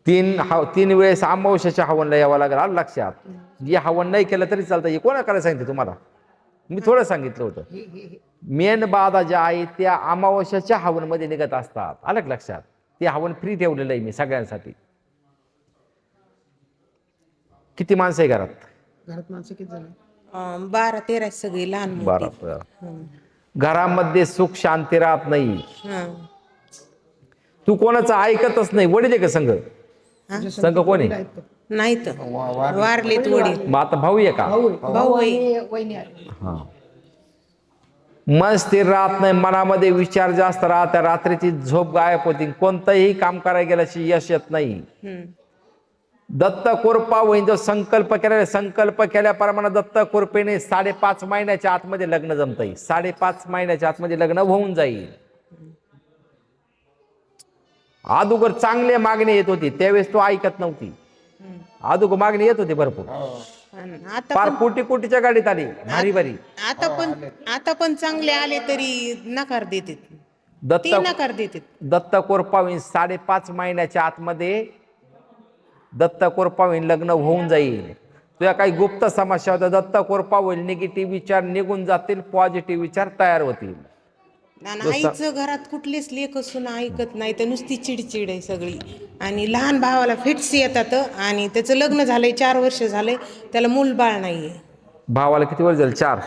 तीन वेळेस अमावस्याच्या हवनला यावं लागेल. आलं लक्षात. जे हवन नाही केलं तरी चालतं. हे कोणा करायला सांगितलं तुम्हाला? मी थोडं सांगितलं होतं. मेन बाधा ज्या आहेत त्या अमावस्याच्या हवनमध्ये निघत असतात. आलं का लक्षात. ते हवन फ्री ठेवलेलं आहे मी सगळ्यांसाठी. किती माणसं आहे घरात? घरात माणसं किती झाले? 12-13 सगळी लहान मोठी. 12. घरामध्ये सुख शांती राहत नाही. तू कोणाचं ऐकतच नाही. वडील आहे का संघ? संघ कोण आहे? नाही तर वारलेत वडील. मग आता भाऊ आहे का? भाऊ आहे. वहिनी आहे. हा. मन स्थिर राहत नाही. मनामध्ये विचार जास्त राहतात. रात्रीची झोप गायब होती. कोणतंही काम करायला गेल्याशी यश येत नाही. दत्त कोरपा वहीन जो संकल्प केल्याप्रमाणे दत्त कोरपेने 5.5 महिन्याच्या आतमध्ये लग्न जमता येईल. 5.5 महिन्याच्या आतमध्ये लग्न होऊन जाईल. अगोदर चांगले मागणी येत होती त्यावेळेस तो ऐकत नव्हती. अगोदर मागणी येत होती भरपूर. फार कोटीच्या गाडीत आली भारी भारी. आता पण चांगले आले तरी नकार देतात. नकार देतात. दत्त कोरपावीन 5.5 महिन्याच्या आतमध्ये दत्त कोरपावीन लग्न होऊन जाईल. तुझ्या काही गुप्त समस्या होत्या दत्त कोरपावीन निगेटिव्ह विचार निघून जातील. पॉझिटिव्ह विचार तयार होतील. आईचं घरात कुठलेच लेख असून ऐकत नाही तर नुसती चिडचिड आहे सगळी. आणि लहान भावाला फिट्स येतात आणि त्याचं लग्न झालंय 4 वर्ष झालंय त्याला मूल बाळ नाहीये. भावाला किती वर्ष झाले? 4.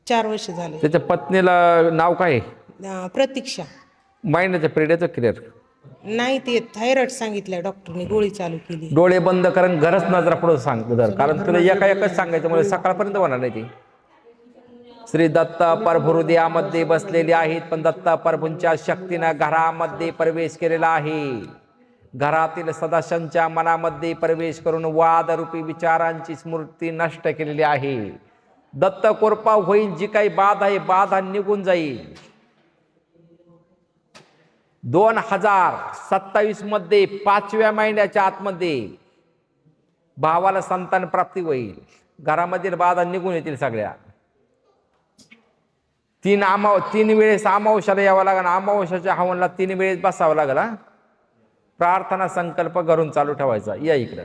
4 वर्ष झाले. त्याच्या पत्नीला नाव काय? प्रतीक्षा. महिन्याच्या पिरियडचं क्लिअर नाही ते थायरॉइड सांगितलं डॉक्टरने गोळी चालू केली. डोळे बंद करून घरच नजरा पुढे सांग. कारण तुला एकच सांगायचं मला सकाळपर्यंत होणार नाही. ती श्री दत्त प्रभू हृदयामध्ये बसलेले आहेत पण दत्त प्रभूंच्या शक्तीनं घरामध्ये प्रवेश केलेला आहे. घरातील सदस्यांच्या मनामध्ये प्रवेश करून वादरूपी विचारांची स्मृती नष्ट केलेली आहे. दत्त कोरपा होईल. जी काही बाधा आहे बाधा निघून जाईल. 2027 मध्ये 5व्या महिन्याच्या आतमध्ये भावाला संतान प्राप्ती होईल. घरामधील बाधा निघून येतील सगळ्या. 3 वेळेस अमावस्याला यावं लागेल. अमावस्याच्या हवनला 3 वेळेस बसावं लागेल. प्रार्थना संकल्प घरून चालू ठेवायचा. या इकडं.